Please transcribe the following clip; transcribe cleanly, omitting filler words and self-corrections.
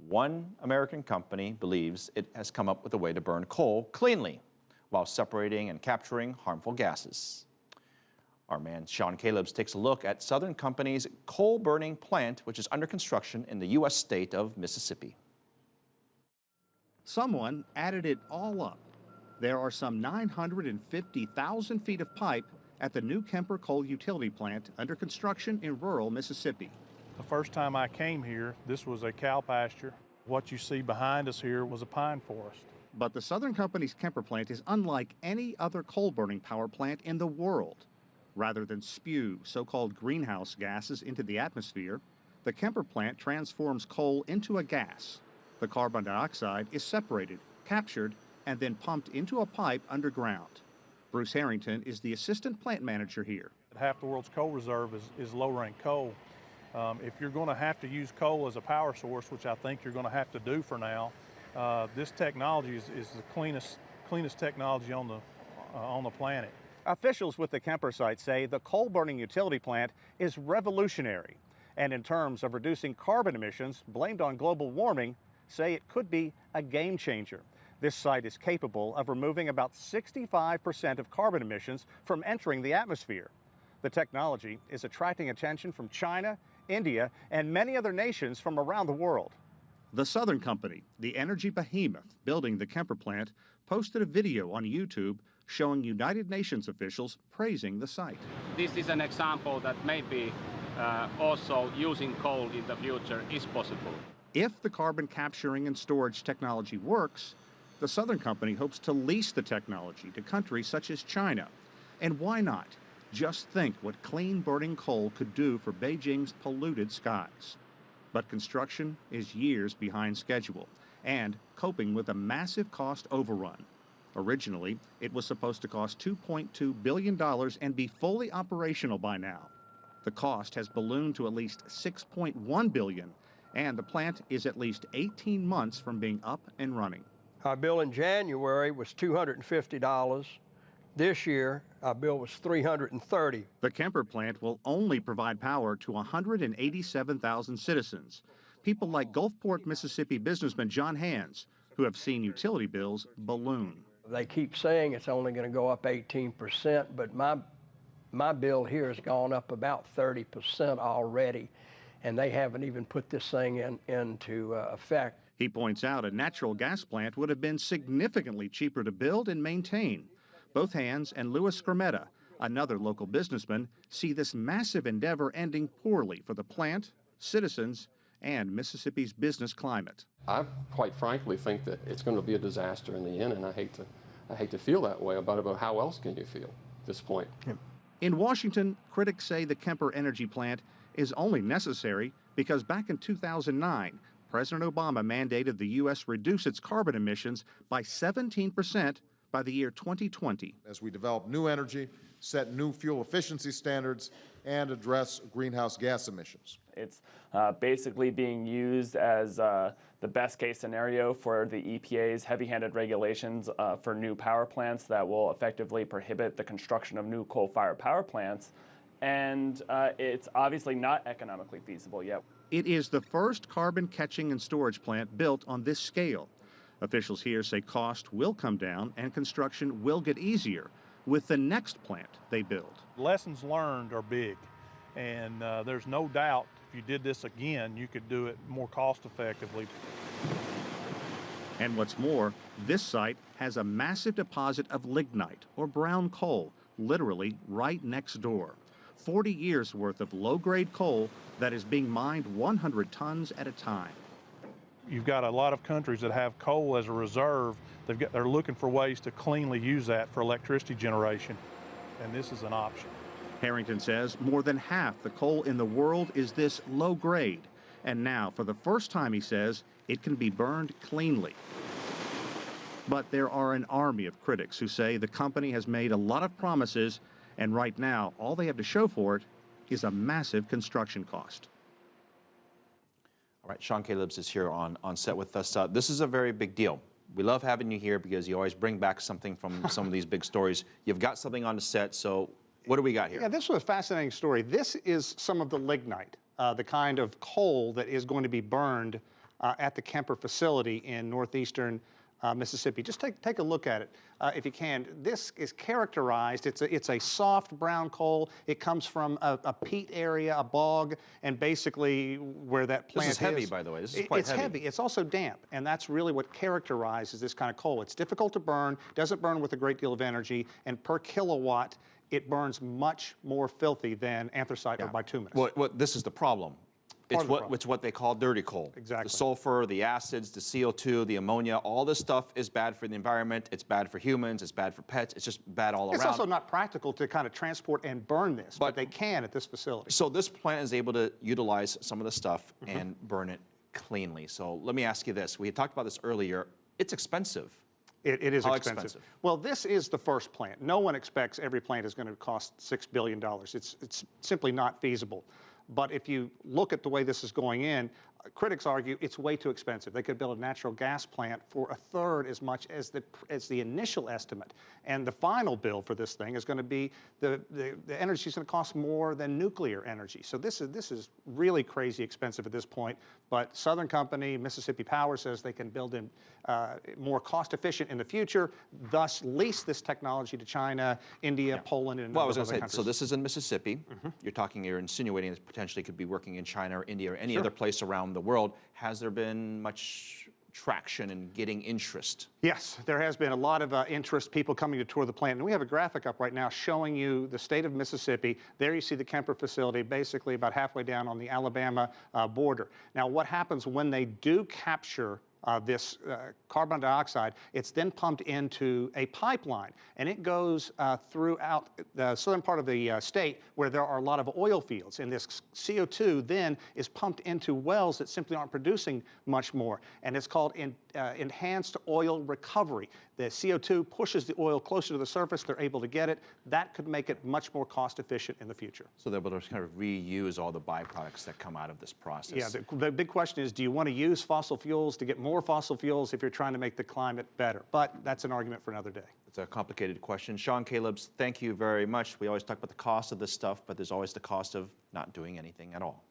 One American company believes it has come up with a way to burn coal cleanly while separating and capturing harmful gases. Our man Sean Callebs takes a look at Southern Company's coal-burning plant, which is under construction in the U.S. state of Mississippi. Someone added it all up. There are some 950,000 feet of pipe at the new Kemper coal utility plant under construction in rural Mississippi. The first time I came here, this was a cow pasture. What you see behind us here was a pine forest. But the Southern Company's Kemper plant is unlike any other coal-burning power plant in the world. Rather than spew so-called greenhouse gases into the atmosphere, the Kemper plant transforms coal into a gas. The carbon dioxide is separated, captured, and then pumped into a pipe underground. Bruce Harrington is the assistant plant manager here. Half the world's coal reserve is low-rank coal. If you're going to have to use coal as a power source, which I think you're going to have to do for now, this technology is the cleanest technology on the planet. Officials with the Kemper site say the coal-burning utility plant is revolutionary, and in terms of reducing carbon emissions blamed on global warming, say it could be a game changer. This site is capable of removing about 65% of carbon emissions from entering the atmosphere. The technology is attracting attention from China, India, and many other nations from around the world. The Southern Company, the energy behemoth building the Kemper plant, posted a video on YouTube showing United Nations officials praising the site. This is an example that maybe also using coal in the future is possible. If the carbon capturing and storage technology works, the Southern Company hopes to lease the technology to countries such as China. And why not? Just think what clean burning coal could do for Beijing's polluted skies. But construction is years behind schedule and coping with a massive cost overrun. Originally, it was supposed to cost $2.2 billion and be fully operational by now. The cost has ballooned to at least $6.1 billion, and the plant is at least 18 months from being up and running. Our bill in January was $250. This year, our bill was $330. The Kemper plant will only provide power to 187,000 citizens, people like Gulfport, Mississippi businessman John Hands, who have seen utility bills balloon. They keep saying it's only going to go up 18%, but my bill here has gone up about 30% already, and they haven't even put this thing into effect. He points out a natural gas plant would have been significantly cheaper to build and maintain. Both Hands and Louis Skrmetta, another local businessman, see this massive endeavor ending poorly for the plant, citizens, and Mississippi's business climate. I quite frankly think that it's going to be a disaster in the end, and I hate to feel that way about it, but how else can you feel at this point? In Washington, critics say the Kemper energy plant is only necessary because back in 2009, President Obama mandated the U.S. reduce its carbon emissions by 17% by the year 2020. As we develop new energy, set new fuel efficiency standards, and address greenhouse gas emissions. It's basically being used as the best case scenario for the EPA's heavy-handed regulations for new power plants that will effectively prohibit the construction of new coal-fired power plants. And it's obviously not economically feasible yet. It is the first carbon catching and storage plant built on this scale. Officials here say cost will come down and construction will get easier with the next plant they build. Lessons learned are big, and there's no doubt if you did this again, you could do it more cost effectively. And what's more, this site has a massive deposit of lignite, or brown coal, literally right next door. 40 years worth of low-grade coal that is being mined 100 tons at a time. You've got a lot of countries that have coal as a reserve. They're looking for ways to cleanly use that for electricity generation, and this is an option. Harrington says more than half the coal in the world is this low grade, and now, for the first time, he says, it can be burned cleanly. But there are an army of critics who say the company has made a lot of promises, and right now, all they have to show for it is a massive construction cost. All right, Sean Callebs is here on set with us. This is a very big deal. We love having you here because you always bring back something from some of these big stories. You've got something on the set, so what do we got here? Yeah, this was a fascinating story. This is some of the lignite, the kind of coal that is going to be burned at the Kemper facility in northeastern Mississippi. Just take a look at it if you can. This is characterized, it's a soft brown coal. It comes from a peat area, a bog, and basically where that plant is. This is heavy, by the way. This is quite heavy. It's heavy. It's also damp, and that's really what characterizes this kind of coal. It's difficult to burn, doesn't burn with a great deal of energy, and per kilowatt, it burns much more filthy than anthracite or bituminous. Well, this is the problem. It's what they call dirty coal. Exactly. The sulfur, the acids, the CO2, the ammonia, all this stuff is bad for the environment. It's bad for humans. It's bad for pets. It's just bad all around. It's also not practical to kind of transport and burn this, but they can at this facility. So this plant is able to utilize some of the stuff and burn it cleanly. So let me ask you this. We had talked about this earlier. It's expensive. It is How expensive. Well, this is the first plant. No one expects every plant is going to cost $6 billion. It's simply not feasible. But if you look at the way this is going in, critics argue it's way too expensive. They could build a natural gas plant for a third as much as the initial estimate. And the final bill for this thing is going to be, the energy is going to cost more than nuclear energy. So this is really crazy expensive at this point. But Southern Company, Mississippi Power, says they can build in more cost efficient in the future, thus lease this technology to China, India, Poland, and other countries. So this is in Mississippi. You're insinuating it potentially could be working in China or India or any other place around the world. Has there been much traction in getting interest? Yes, there has been a lot of interest, people coming to tour the plant. And we have a graphic up right now showing you the state of Mississippi. There you see the Kemper facility, basically about halfway down on the Alabama border. Now, what happens when they do capture this carbon dioxide, it's then pumped into a pipeline, and it goes throughout the southern part of the state where there are a lot of oil fields, and this CO2 then is pumped into wells that simply aren't producing much more, and it's called enhanced oil recovery. The CO2 pushes the oil closer to the surface, they're able to get it. That could make it much more cost efficient in the future. So they're able to kind of reuse all the byproducts that come out of this process. Yeah, the big question is, do you want to use fossil fuels to get more fossil fuels if you're trying to make the climate better? But that's an argument for another day. It's a complicated question. Sean Callebs, thank you very much. We always talk about the cost of this stuff, but there's always the cost of not doing anything at all.